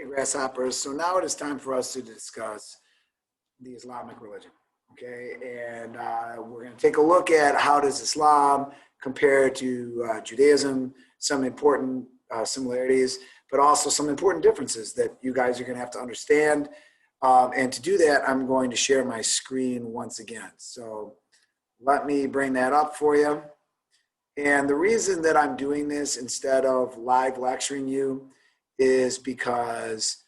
Hey, grasshoppers. So now it is time for us to discuss the Islamic religion. Okay, and we're going to take a look at how does Islam compare to Judaism, some important similarities, but also some important differences that you guys are going to have to understand. And to do that, I'm going to share my screen once again. So let me bring that up for you. And the reason that I'm doing this instead of live lecturing you is because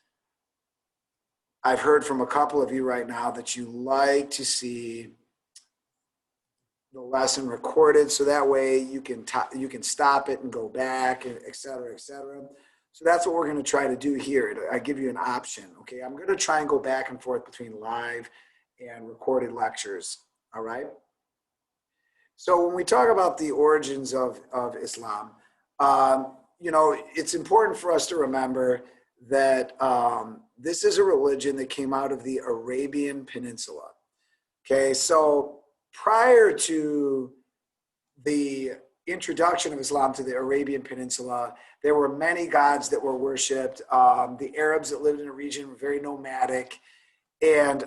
I've heard from a couple of you right now that you like to see the lesson recorded, so that way you can stop it and go back, and et cetera, et cetera. So that's what we're going to try to do here. I give you an option. Okay, I'm going to try and go back and forth between live and recorded lectures. All right. So when we talk about the origins of Islam, it's important for us to remember that this is a religion that came out of the Arabian Peninsula. Okay, so prior to the introduction of Islam to the Arabian Peninsula, there were many gods that were worshipped. The Arabs that lived in the region were very nomadic. And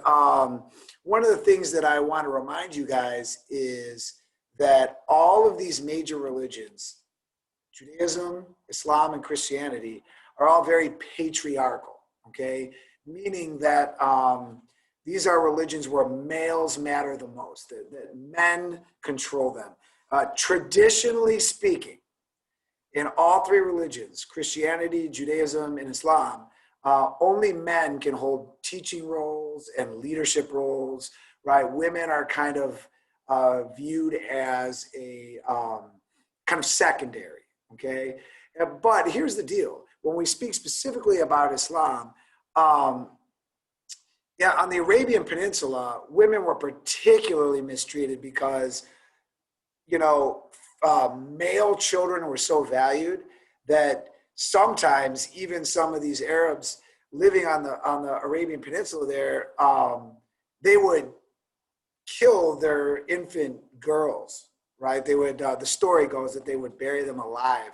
one of the things that I want to remind you guys is that all of these major religions, Judaism, Islam, and Christianity, are all very patriarchal, okay? Meaning that these are religions where males matter the most, that men control them. Traditionally speaking, in all three religions, Christianity, Judaism, and Islam, only men can hold teaching roles and leadership roles, right? Women are kind of viewed as a kind of secondary, okay? But here's the deal. When we speak specifically about Islam, on the Arabian Peninsula, women were particularly mistreated because, male children were so valued that sometimes even some of these Arabs living on the Arabian Peninsula there, they would kill their infant girls, right? They would, the story goes that they would bury them alive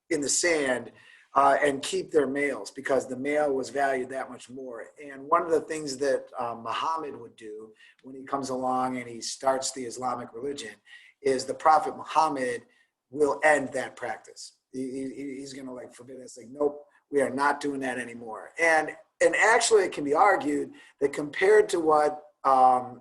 in the sand and keep their males because the male was valued that much more. And one of the things that Muhammad would do when he comes along and he starts the Islamic religion is the Prophet Muhammad will end that practice. He's going to forbid us, nope, we are not doing that anymore. And actually it can be argued that compared to what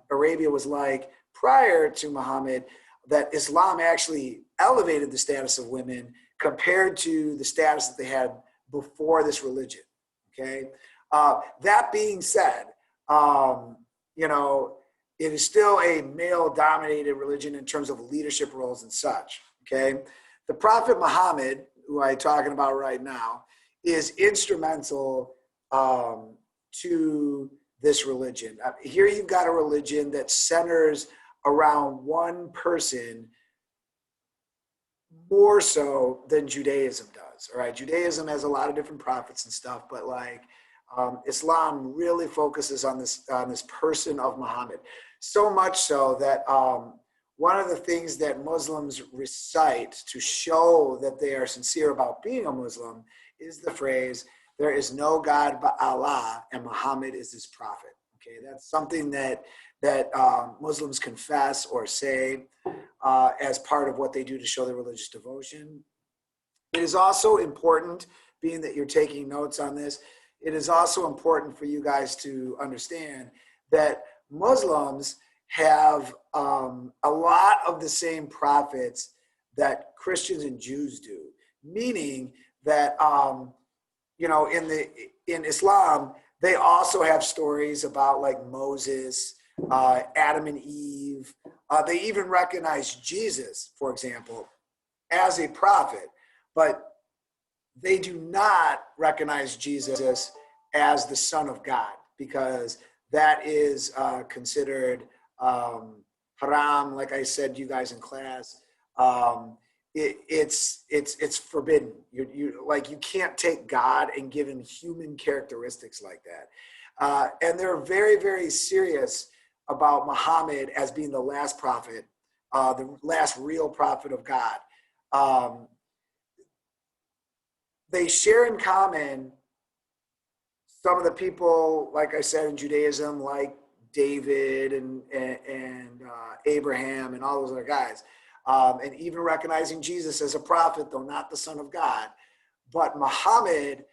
Arabia was like prior to Muhammad, that Islam actually elevated the status of women compared to the status that they had before this religion, okay? That being said, it is still a male-dominated religion in terms of leadership roles and such, okay? The Prophet Muhammad, who I'm talking about right now, is instrumental to this religion. Here you've got a religion that centers around one person more so than Judaism does, all right? Judaism has a lot of different prophets and stuff, but Islam really focuses on this person of Muhammad. So much so that one of the things that Muslims recite to show that they are sincere about being a Muslim is the phrase, "There is no God but Allah, and Muhammad is his prophet." Okay, that's something that Muslims confess or say as part of what they do to show their religious devotion. It is also important, being that you're taking notes on this, it is also important for you guys to understand that Muslims have a lot of the same prophets that Christians and Jews do, meaning that in Islam, they also have stories about Moses, Adam and Eve. They even recognize Jesus, for example, as a prophet, but they do not recognize Jesus as the Son of God because that is considered haram. Like I said to you guys in class, it's forbidden. You can't take God and give him human characteristics like that. And they're very, very serious about Muhammad as being the last prophet, the last real prophet of God. They share in common some of the people, like I said, in Judaism, like David and Abraham and all those other guys, and even recognizing Jesus as a prophet, though not the Son of God. But Muhammad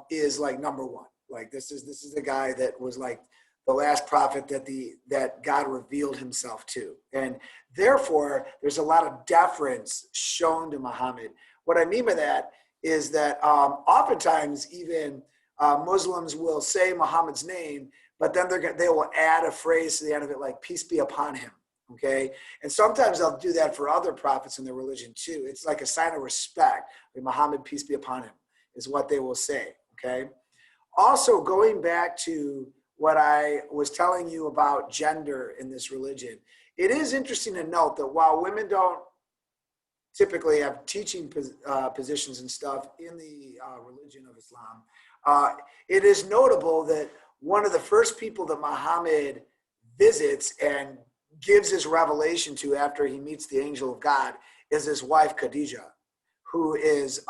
is like number one. Like this is the guy that was like the last prophet that God revealed himself to, and therefore there's a lot of deference shown to Muhammad. What I mean by that is that oftentimes even Muslims will say Muhammad's name, but then they will add a phrase to the end of it, like "peace be upon him." Okay, and sometimes they'll do that for other prophets in their religion too. It's like a sign of respect. Like, Muhammad, peace be upon him, is what they will say. Okay. Also, going back to what I was telling you about gender in this religion, it is interesting to note that while women don't typically have teaching positions and stuff in the religion of Islam, it is notable that one of the first people that Muhammad visits and gives his revelation to after he meets the angel of God is his wife Khadijah, who is,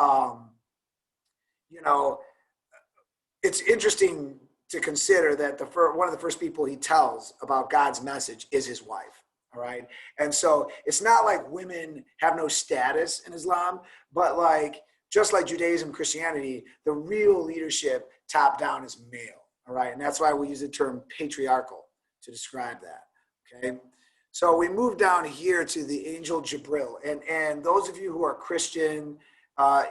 it's interesting to consider that one of the first people he tells about God's message is his wife. All right. And so it's not like women have no status in Islam, but like, just like Judaism, Christianity, the real leadership top down is male. All right. And that's why we use the term patriarchal to describe that. Okay. So we move down here to the angel Jibril. And those of you who are Christian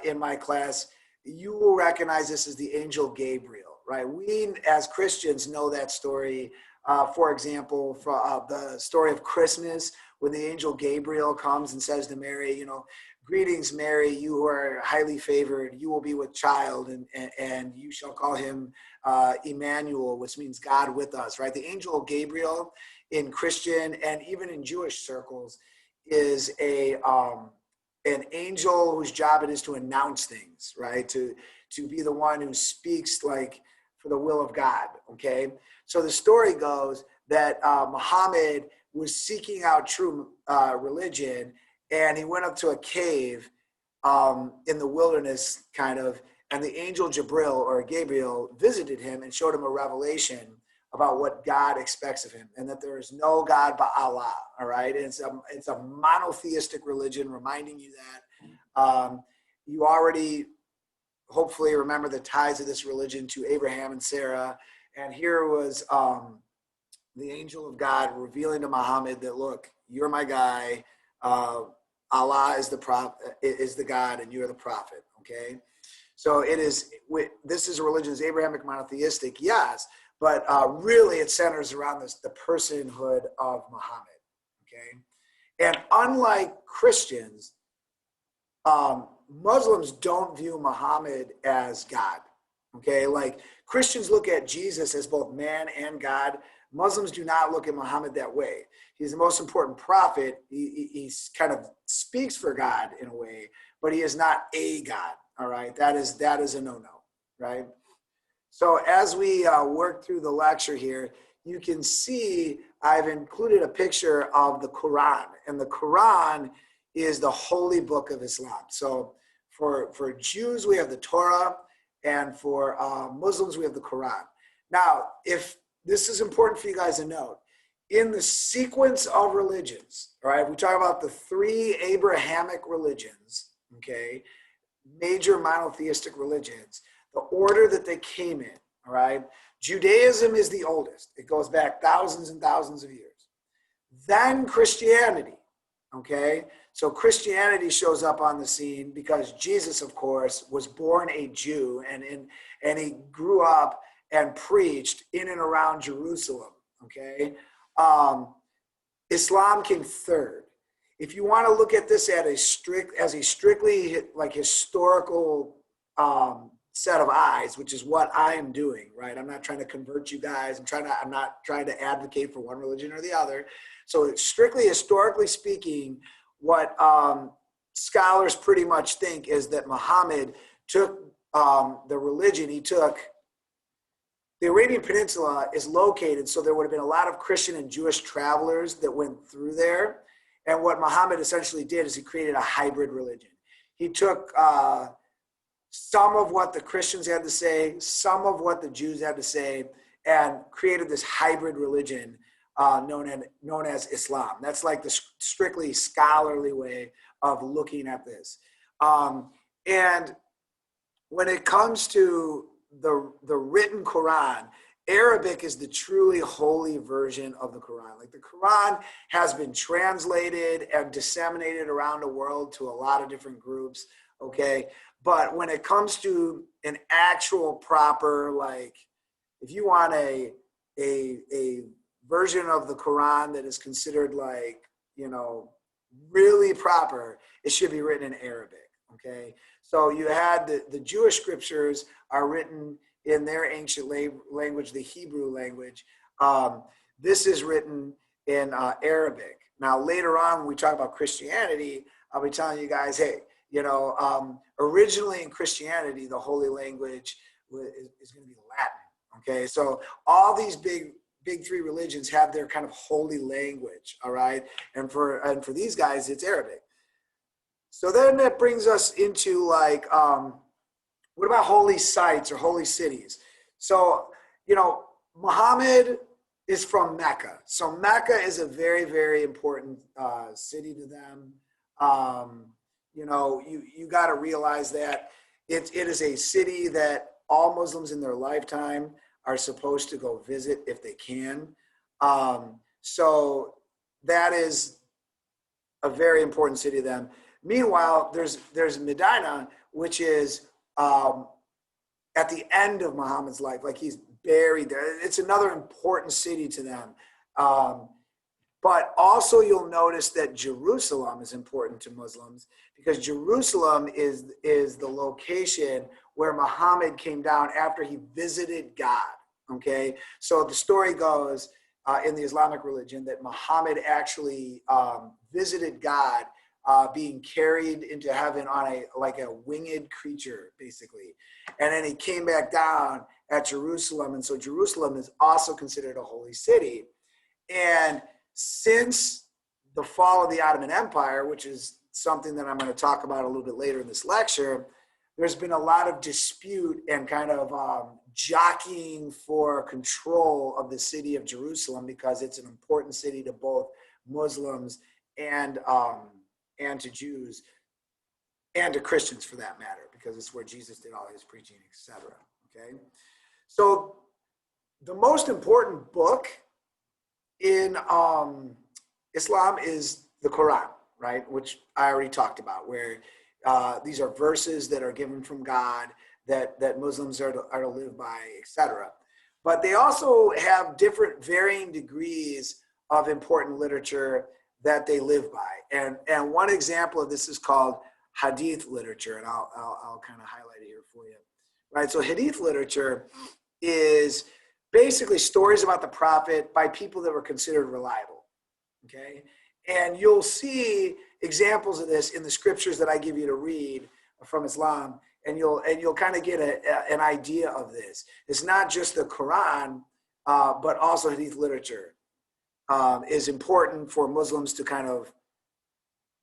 in my class, you will recognize this as the angel Gabriel, right? We as Christians know that story. For example, for the story of Christmas, when the angel Gabriel comes and says to Mary, "Greetings, Mary, you who are highly favored, you will be with child, and you shall call him Emmanuel," which means God with us, right? The angel Gabriel in Christian and even in Jewish circles is an angel whose job it is to announce things, right? To be the one who speaks like for the will of God, okay? So the story goes that Muhammad was seeking out true religion, and he went up to a cave in the wilderness, kind of, and the angel Jibril or Gabriel visited him and showed him a revelation about what God expects of him, and that there is no God but Allah. All right, and it's a monotheistic religion, reminding you that you already hopefully remember the ties of this religion to Abraham and Sarah. And here was the angel of God revealing to Muhammad that, look, you're my guy. Allah is the God, and you're the prophet. Okay, so it is. This is a religion, is Abrahamic monotheistic, yes, but really it centers around the personhood of Muhammad. Okay, and unlike Christians, Muslims don't view Muhammad as God. Okay, like Christians look at Jesus as both man and God. Muslims do not look at Muhammad that way. He's the most important prophet. He kind of speaks for God in a way, but he is not a God. All right, that is a no-no, right? So as we work through the lecture here, you can see I've included a picture of the Quran, and the Quran is the holy book of Islam. So for Jews, we have the Torah, and for Muslims, we have the Quran. Now, if this is important for you guys to note, in the sequence of religions, all right, we talk about the three Abrahamic religions, okay, major monotheistic religions, the order that they came in, all right, Judaism is the oldest. It goes back thousands and thousands of years. Then Christianity, okay? So Christianity shows up on the scene because Jesus, of course, was born a Jew, and he grew up and preached in and around Jerusalem, okay? Islam came third. If you want to look at this as a strictly like historical set of eyes, which is what I am doing, right? I'm not trying to convert you guys. I'm not trying to advocate for one religion or the other. So strictly historically speaking, what scholars pretty much think is that Muhammad took the religion, the Arabian Peninsula is located, so there would have been a lot of Christian and Jewish travelers that went through there. And what Muhammad essentially did is he created a hybrid religion. He took some of what the Christians had to say, some of what the Jews had to say, and created this hybrid religion known as Islam. That's like the strictly scholarly way of looking at this. And when it comes to the written Quran, Arabic is the truly holy version of the Quran. Like the Quran has been translated and disseminated around the world to a lot of different groups, okay? But when it comes to an actual proper, like, if you want a version of the Quran that is considered like, you know, really proper, it should be written in Arabic, okay? So you had the Jewish scriptures are written in their ancient language, the Hebrew language. This is written in Arabic. Now, later on, when we talk about Christianity, I'll be telling you guys, hey, you know, originally in Christianity, the holy language is going to be Latin, okay? So all these big three religions have their kind of holy language, all right? And for these guys, it's Arabic. So then that brings us into like, what about holy sites or holy cities? So, you know, Muhammad is from Mecca. So Mecca is a very, very important city to them. You know, you got to realize that it is a city that all Muslims in their lifetime are supposed to go visit if they can. So that is a very important city to them. Meanwhile, there's Medina, which is at the end of Muhammad's life, like he's buried there. It's another important city to them. But also you'll notice that Jerusalem is important to Muslims because Jerusalem is the location where Muhammad came down after he visited God, okay? So the story goes in the Islamic religion that Muhammad actually visited God being carried into heaven on a winged creature, basically. And then he came back down at Jerusalem. And so Jerusalem is also considered a holy city. And since the fall of the Ottoman Empire, which is something that I'm going to talk about a little bit later in this lecture, there's been a lot of dispute and kind of jockeying for control of the city of Jerusalem because it's an important city to both Muslims and to Jews and to Christians for that matter, because it's where Jesus did all his preaching, etc. Okay, so the most important book in Islam is the Quran, right? Which I already talked about, where these are verses that are given from God that Muslims are to live by, etc. But they also have different varying degrees of important literature that they live by. And one example of this is called Hadith literature, and I'll kind of highlight it here for you. Right, so Hadith literature is basically stories about the Prophet by people that were considered reliable, okay? And you'll see examples of this in the scriptures that I give you to read from Islam, and you'll kind of get an idea of this. It's not just the Quran, but also Hadith literature is important for Muslims to kind of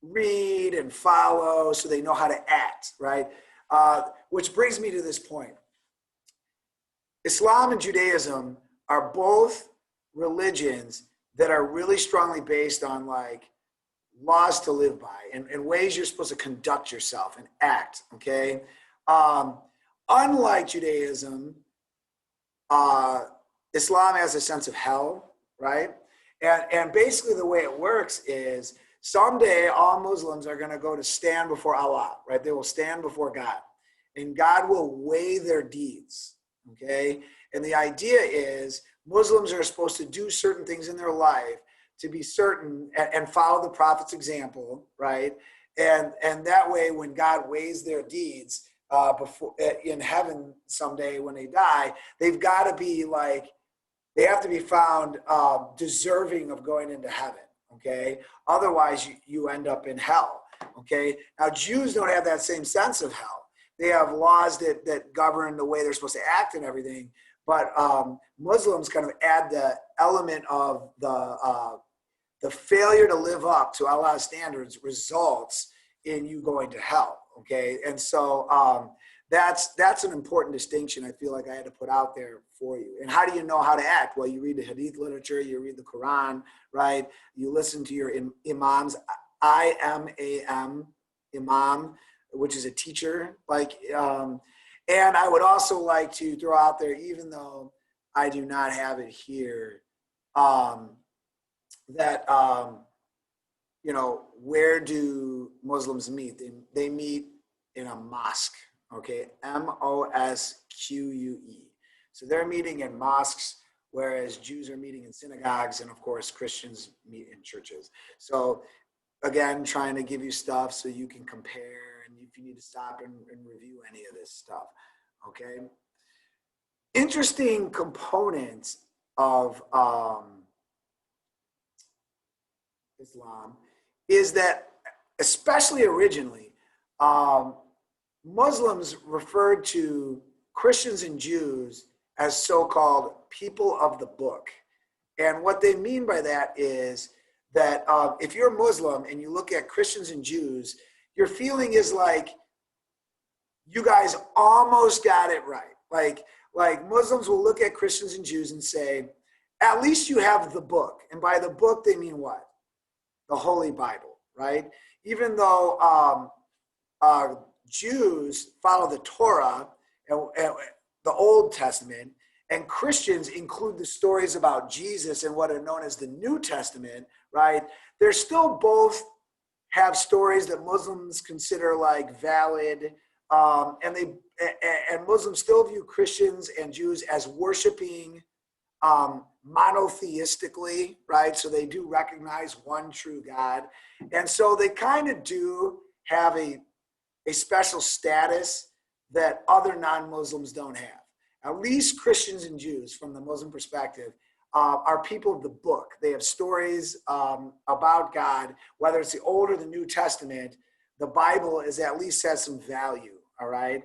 read and follow so they know how to act, right? Which brings me to this point. Islam and Judaism are both religions that are really strongly based on like laws to live by and ways you're supposed to conduct yourself and act, okay? Unlike Judaism, Islam has a sense of hell, right? And basically the way it works is someday all Muslims are going to go to stand before Allah, right? They will stand before God, and God will weigh their deeds, okay? And the idea is Muslims are supposed to do certain things in their life to be certain and follow the Prophet's example, right? And that way, when God weighs their deeds before in heaven someday when they die, they've got to be like, they have to be found deserving of going into heaven, okay? Otherwise, you end up in hell, okay? Now, Jews don't have that same sense of hell. They have laws that govern the way they're supposed to act and everything, but Muslims kind of add the element of the failure to live up to Allah's standards results in you going to hell, okay? And so that's an important distinction I feel like I had to put out there for you. And how do you know how to act? Well, you read the Hadith literature, you read the Quran, right? You listen to your imams. IMAM, imam, which is a teacher. And I would also like to throw out there, even though I do not have it here, that where do Muslims meet? They meet in a mosque. Okay, MOSQUE. So they're meeting in mosques, whereas Jews are meeting in synagogues, and of course Christians meet in churches. So again, trying to give you stuff so you can compare, and if you need to stop and review any of this stuff. Okay. Interesting components of Islam is that, especially originally, Muslims referred to Christians and Jews as so-called people of the book. And what they mean by that is that if you're Muslim and you look at Christians and Jews, your feeling is like, you guys almost got it right. Like Muslims will look at Christians and Jews and say, at least you have the book. And by the book, they mean what? The Holy Bible, right? Even though Jews follow the Torah and the Old Testament, and Christians include the stories about Jesus and what are known as the New Testament, right? They're still both have stories that Muslims consider like valid, and Muslims still view Christians and Jews as worshiping monotheistically, right? So they do recognize one true God, and so they kind of do have a special status that other non-Muslims don't have. At least Christians and Jews, from the Muslim perspective, are people of the book. They have stories about God, whether it's the Old or the New Testament. The Bible is at least has some value, all right?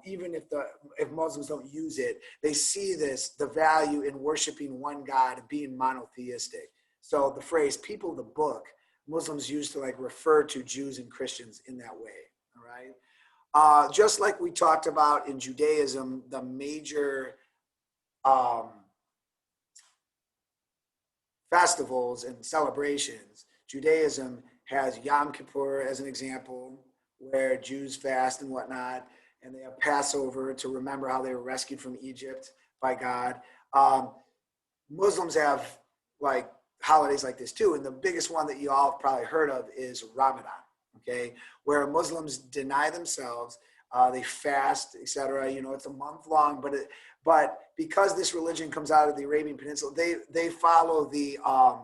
Even if Muslims don't use it, they see the value in worshiping one God and being monotheistic. So the phrase "people of the book," Muslims use to refer to Jews and Christians in that way, all right? Just like we talked about in Judaism, the major festivals and celebrations, Judaism has Yom Kippur as an example, where Jews fast and whatnot, and they have Passover to remember how they were rescued from Egypt by God. Muslims have holidays like this too, and the biggest one that you all have probably heard of is Ramadan. Okay, where Muslims deny themselves, they fast, etc. It's a month long, but because this religion comes out of the Arabian Peninsula, they follow the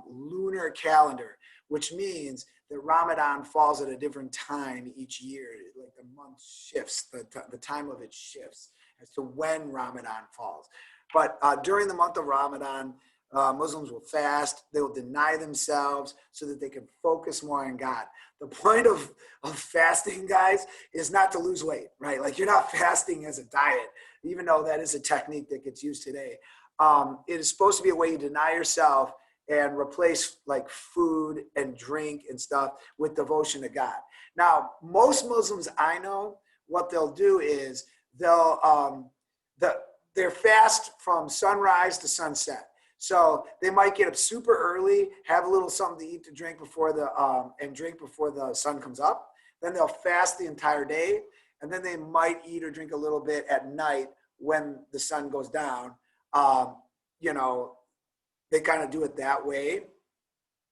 lunar calendar, which means that Ramadan falls at a different time each year. Like the month shifts, the time of it shifts as to when Ramadan falls. But during the month of Ramadan, Muslims will fast. They will deny themselves so that they can focus more on God. The point of fasting, guys, is not to lose weight, right? Like, you're not fasting as a diet, even though that is a technique that gets used today. It is supposed to be a way you deny yourself and replace food and drink and stuff with devotion to God. Now, most Muslims I know, what they'll do is they'll fast from sunrise to sunset. So they might get up super early, have a little something to eat, to drink before the sun comes up. Then they'll fast the entire day, and then they might eat or drink a little bit at night when the sun goes down. They kind of do it that way.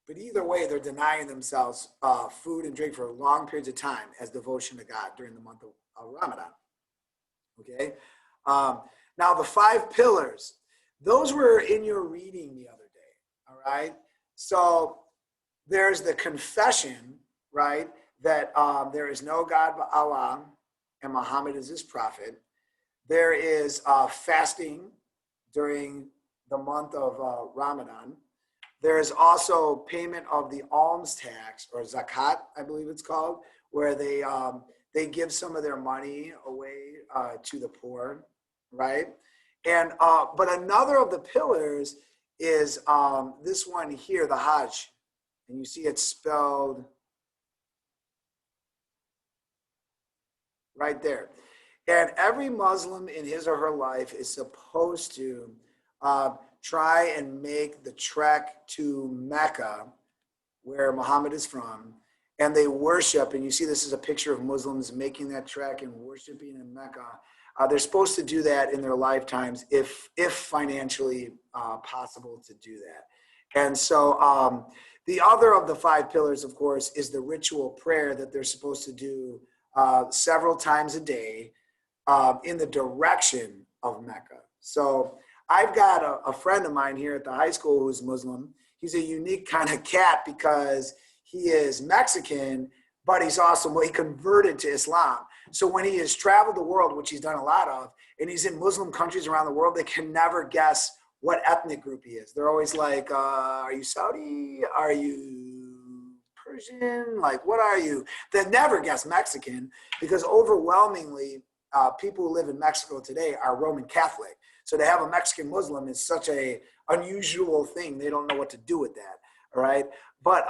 But either way, they're denying themselves food and drink for long periods of time as devotion to God during the month of Ramadan. Okay. Now the 5 pillars. Those were in your reading the other day, all right? So there's the confession, right, that there is no God but Allah and Muhammad is his prophet. There is fasting during the month of Ramadan. There is also payment of the alms tax, or zakat, I believe it's called, where they give some of their money away to the poor, right? And but another of the pillars is this one here, the Hajj, and you see it's spelled right there. And every Muslim in his or her life is supposed to try and make the trek to Mecca, where Muhammad is from, and they worship. And you see, this is a picture of Muslims making that trek and worshiping in Mecca. They're supposed to do that in their lifetimes, if financially possible to do that. And so the other of the 5 pillars, of course, is the ritual prayer that they're supposed to do several times a day in the direction of Mecca. So I've got a friend of mine here at the high school who's Muslim. He's a unique kind of cat because he is Mexican, but he's also, well, he converted to Islam. So when he has traveled the world, which he's done a lot of, and he's in Muslim countries around the world, they can never guess what ethnic group he is. They're always like, are you Saudi? Are you Persian? Like, what are you? They never guess Mexican because overwhelmingly, people who live in Mexico today are Roman Catholic. So to have a Mexican Muslim is such a unusual thing. They don't know what to do with that, all right? But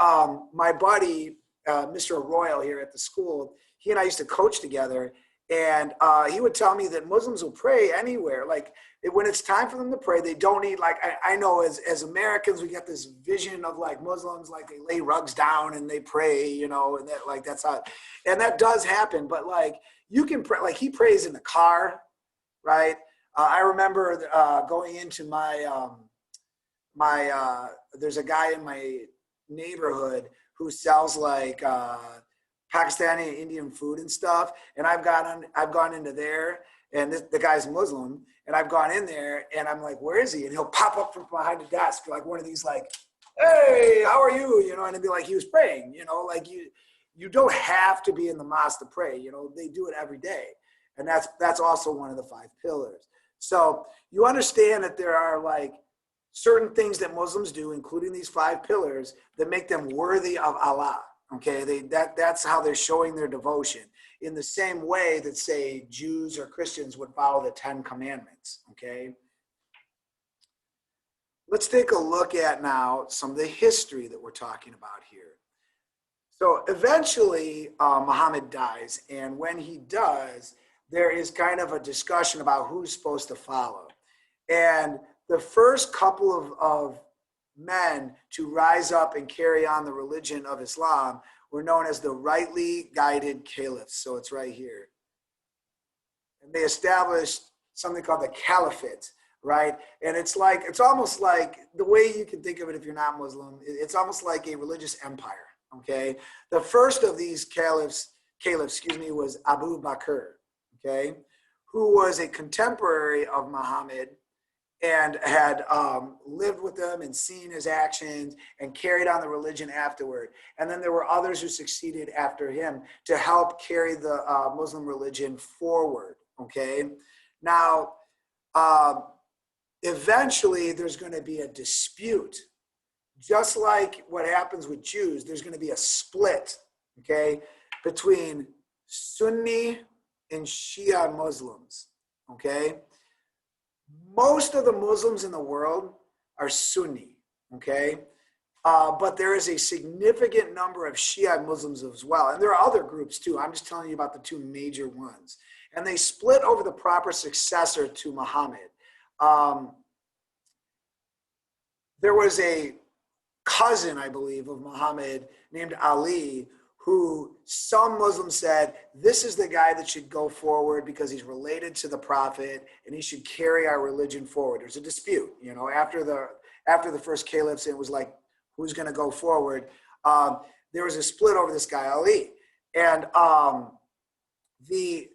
my buddy, Mr. Royal here at the school, he and I used to coach together, and he would tell me that Muslims will pray anywhere. Like when it's time for them to pray, they don't need, like, I know as Americans, we get this vision of like Muslims, like they lay rugs down and they pray, you know, and that, like, that's how, and that does happen. But like, you can pray, like he prays in the car, right? I remember going into my, there's a guy in my neighborhood who sells like Pakistani and Indian food and stuff. And I've gone into there, and the guy's Muslim, and I've gone in there and I'm like, where is he? And he'll pop up from behind the desk, like one of these, like, hey, how are you? You know, and it'd be like, he was praying, you know, like you don't have to be in the mosque to pray, you know, they do it every day. And that's also one of the 5 pillars. So you understand that there are like certain things that Muslims do, including these 5 pillars, that make them worthy of Allah. Okay, that's how they're showing their devotion. In the same way that, say, Jews or Christians would follow the 10 commandments. Okay, let's take a look at now some of the history that we're talking about here. So eventually, Muhammad dies, and when he does, there is kind of a discussion about who's supposed to follow. And the first couple of men to rise up and carry on the religion of Islam were known as the rightly guided caliphs. So it's right here. And they established something called the caliphate, right? And it's almost like, the way you can think of it if you're not Muslim, it's almost like a religious empire, okay? The first of these caliphs, was Abu Bakr, okay, who was a contemporary of Muhammad and had lived with him and seen his actions and carried on the religion afterward. And then there were others who succeeded after him to help carry the Muslim religion forward, okay? Now, eventually there's going to be a dispute. Just like what happens with Jews, there's going to be a split, okay, between Sunni and Shia Muslims, okay? Most of the Muslims in the world are Sunni, okay? But there is a significant number of Shia Muslims as well. And there are other groups too. I'm just telling you about the 2 major ones. And they split over the proper successor to Muhammad. There was a cousin, I believe, of Muhammad named Ali, who some Muslims said, this is the guy that should go forward because he's related to the Prophet and he should carry our religion forward. There's a dispute, you know, after the first caliphs, it was like, who's going to go forward? There was a split over this guy, Ali. And the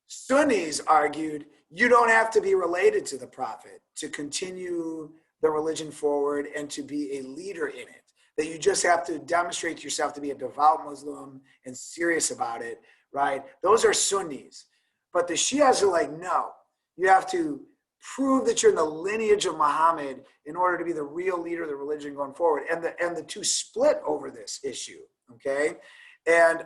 Sunnis argued, you don't have to be related to the Prophet to continue the religion forward and to be a leader in it. That you just have to demonstrate to yourself to be a devout Muslim and serious about it, right? Those are Sunnis. But the Shias are like, no, you have to prove that you're in the lineage of Muhammad in order to be the real leader of the religion going forward. And the 2 split over this issue, okay? And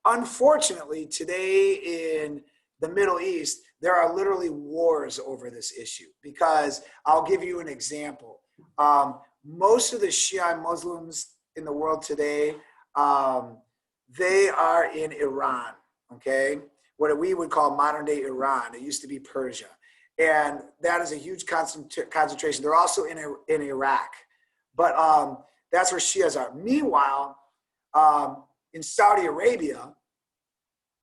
unfortunately, today in the Middle East, there are literally wars over this issue, because I'll give you an example. Most of the Shia Muslims in the world today, they are in Iran, okay? what we would call modern day Iran. It used to be Persia. And that is a huge concentration. They're also in Iraq. But that's where Shias are. Meanwhile, in Saudi Arabia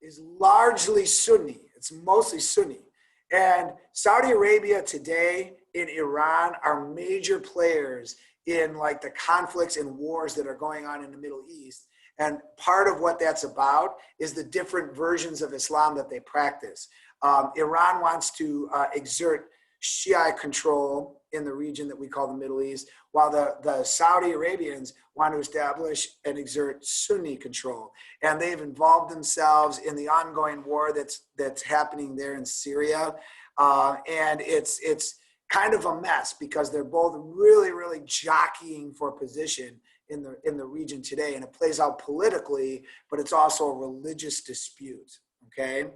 is largely Sunni. It's mostly Sunni. And Saudi Arabia today and Iran are major players in like the conflicts and wars that are going on in the Middle East. And part of what that's about is the different versions of Islam that they practice. Iran wants to exert Shia control in the region that we call the Middle East, while the Saudi Arabians want to establish and exert Sunni control. And they've involved themselves in the ongoing war that's happening there in Syria. And it's kind of a mess because they're both really, really jockeying for position in the region today. And it plays out politically, but it's also a religious dispute, okay?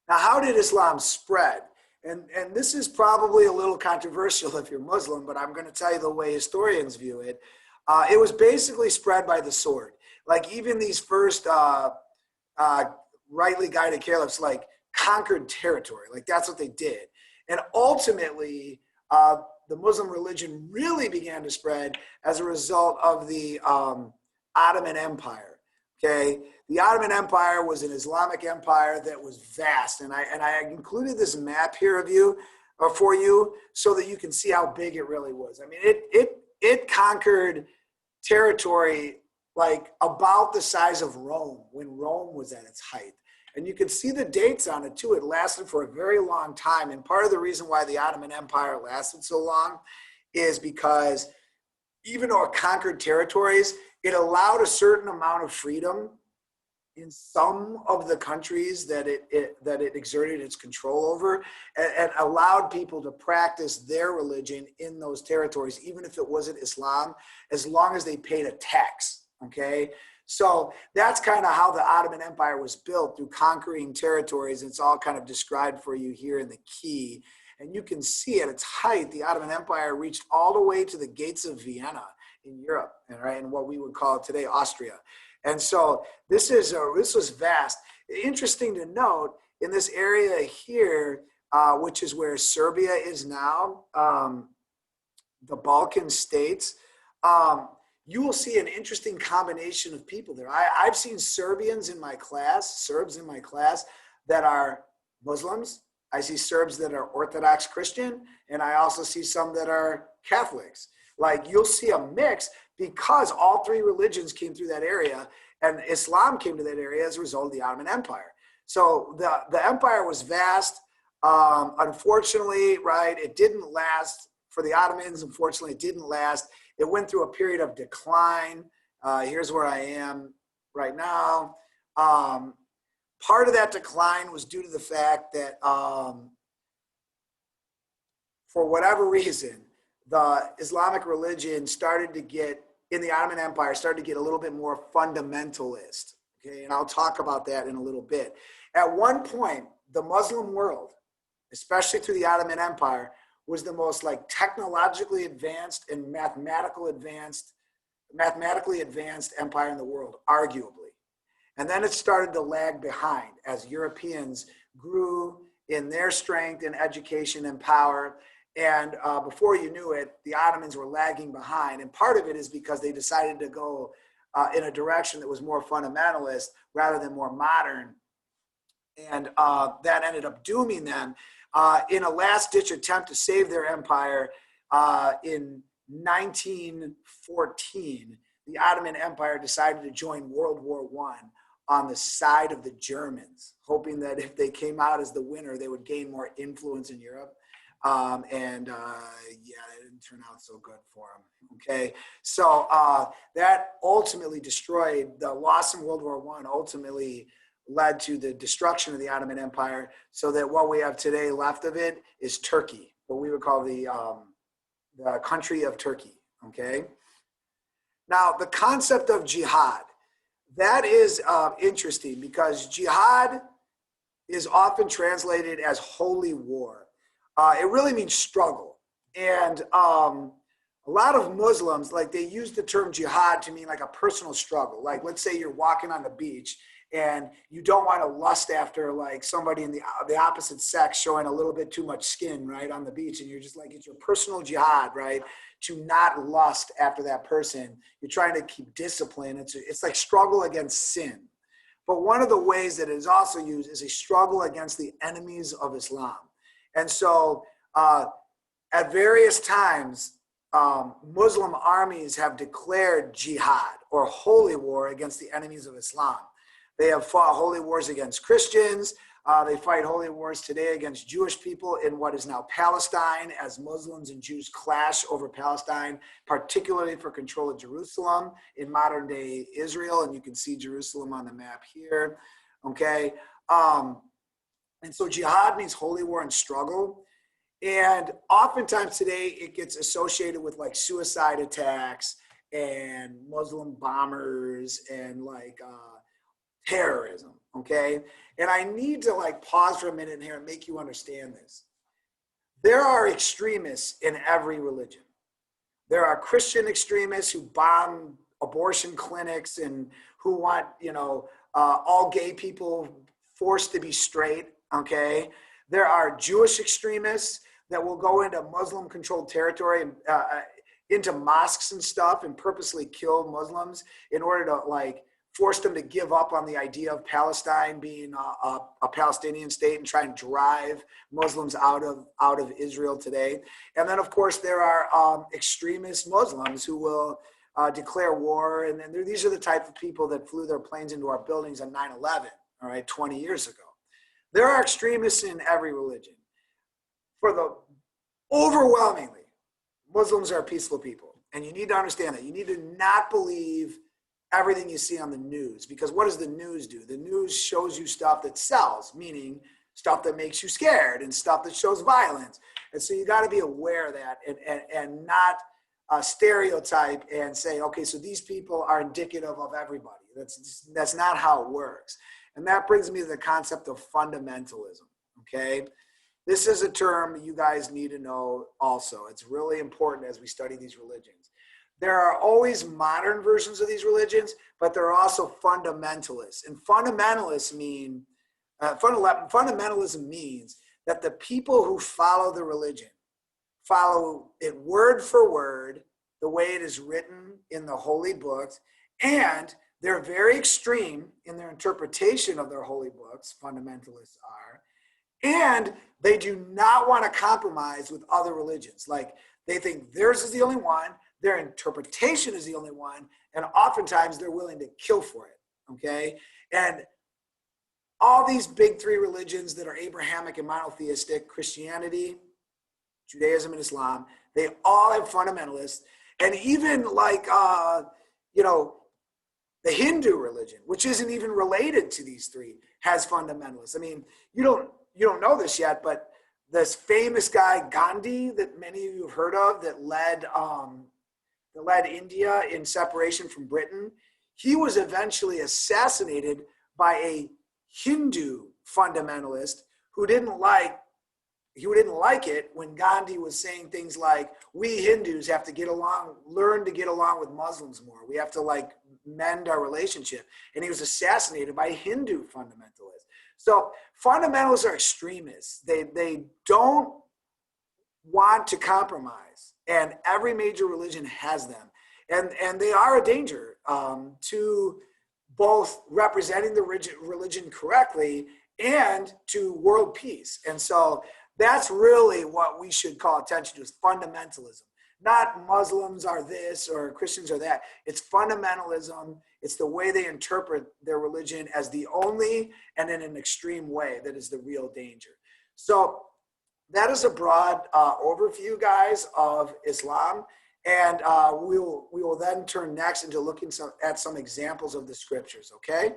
Now, how did Islam spread? And this is probably a little controversial if you're Muslim, but I'm going to tell you the way historians view it. It was basically spread by the sword. Like even these first rightly guided caliphs, like conquered territory. Like that's what they did. And ultimately, the Muslim religion really began to spread as a result of the Ottoman Empire. Okay, the Ottoman Empire was an Islamic empire that was vast, and I included this map here for you so that you can see how big it really was. I mean, it conquered territory like about the size of Rome when Rome was at its height. And you can see the dates on it too. It lasted for a very long time. And part of the reason why the Ottoman Empire lasted so long is because even though it conquered territories, it allowed a certain amount of freedom in some of the countries that it exerted its control over, and allowed people to practice their religion in those territories, even if it wasn't Islam, as long as they paid a tax, okay? So that's kind of how the Ottoman Empire was built, through conquering territories. It's all kind of described for you here in the key. And you can see at its height, the Ottoman Empire reached all the way to the gates of Vienna in Europe, right, and what we would call today Austria. And so this was vast. Interesting to note, in this area here, which is where Serbia is now, the Balkan states, you will see an interesting combination of people there. I've seen Serbs in my class that are Muslims. I see Serbs that are Orthodox Christian, and I also see some that are Catholics. Like you'll see a mix because all three religions came through that area, and Islam came to that area as a result of the Ottoman Empire. So the empire was vast. Unfortunately, right, it didn't last for the Ottomans. Unfortunately, it didn't last. It went through a period of decline. Here's where I am right now. Part of that decline was due to the fact that for whatever reason, the Islamic religion started to get, in the Ottoman Empire, started to get a little bit more fundamentalist. Okay, and I'll talk about that in a little bit. At one point, the Muslim world, especially through the Ottoman Empire, was the most like technologically advanced and mathematically advanced empire in the world, arguably. And then it started to lag behind as Europeans grew in their strength and education and power. And before you knew it, the Ottomans were lagging behind. And part of it is because they decided to go in a direction that was more fundamentalist rather than more modern. And that ended up dooming them. In a last-ditch attempt to save their empire in 1914, the Ottoman Empire decided to join World War I on the side of the Germans, hoping that if they came out as the winner, they would gain more influence in Europe. Yeah, it didn't turn out so good for them. Okay, so that ultimately destroyed, the loss in World War I ultimately led to the destruction of the Ottoman Empire, so that what we have today left of it is Turkey, what we would call the country of Turkey. Okay, now the concept of jihad, that is interesting because jihad is often translated as holy war. It really means struggle. And a lot of Muslims, like they use the term jihad to mean like a personal struggle. Like let's say you're walking on the beach and you don't want to lust after like somebody in the opposite sex showing a little bit too much skin, right, on the beach, and you're just like, it's your personal jihad, right, to not lust after that person. You're trying to keep discipline. It's like struggle against sin. But one of the ways that it is also used is a struggle against the enemies of Islam. And so at various times, Muslim armies have declared jihad or holy war against the enemies of Islam. They have fought holy wars against Christians. They fight holy wars today against Jewish people in what is now Palestine, as Muslims and Jews clash over Palestine, particularly for control of Jerusalem in modern day Israel. And you can see Jerusalem on the map here. Okay. And so jihad means holy war and struggle. And oftentimes today it gets associated with like suicide attacks and Muslim bombers and like terrorism, okay? And I need to like pause for a minute here and make you understand this. There are extremists in every religion. There are Christian extremists who bomb abortion clinics and who want, all gay people forced to be straight, okay? There are Jewish extremists that will go into Muslim-controlled territory and into mosques and stuff and purposely kill Muslims in order to like force them to give up on the idea of Palestine being a Palestinian state and try and drive Muslims out of Israel today. And then, of course, there are extremist Muslims who will declare war. And then these are the type of people that flew their planes into our buildings on 9/11, all right, 20 years ago. There are extremists in every religion. Overwhelmingly, Muslims are peaceful people. And you need to understand that. You need to not believe everything you see on the news, because what does the news do? The news shows you stuff that sells, meaning stuff that makes you scared and stuff that shows violence. And so you got to be aware of that and not stereotype and say, okay, so these people are indicative of everybody. That's not how it works. And that brings me to the concept of fundamentalism, okay? This is a term you guys need to know also. It's really important as we study these religions. There are always modern versions of these religions, but there are also fundamentalists. And fundamentalism means that the people who follow the religion follow it word for word, the way it is written in the holy books, and they're very extreme in their interpretation of their holy books, fundamentalists are, and they do not want to compromise with other religions. Like they think theirs is the only one, their interpretation is the only one, and oftentimes they're willing to kill for it, okay? And all these big three religions that are Abrahamic and monotheistic, Christianity, Judaism, and Islam, they all have fundamentalists. And even like, the Hindu religion, which isn't even related to these three, has fundamentalists. I mean, you don't know this yet, but this famous guy, Gandhi, that many of you have heard of, that led India in separation from Britain, he was eventually assassinated by a Hindu fundamentalist who didn't like it when Gandhi was saying things like, we Hindus have to learn to get along with Muslims more. We have to like mend our relationship. And he was assassinated by a Hindu fundamentalist. So fundamentalists are extremists. They don't want to compromise. And every major religion has them. And they are a danger to both representing the religion correctly and to world peace. And so that's really what we should call attention to, is fundamentalism. Not Muslims are this or Christians are that. It's fundamentalism. It's the way they interpret their religion as the only and in an extreme way that is the real danger. So that is a broad overview, guys, of Islam. And we will then turn next into looking at some examples of the scriptures, okay?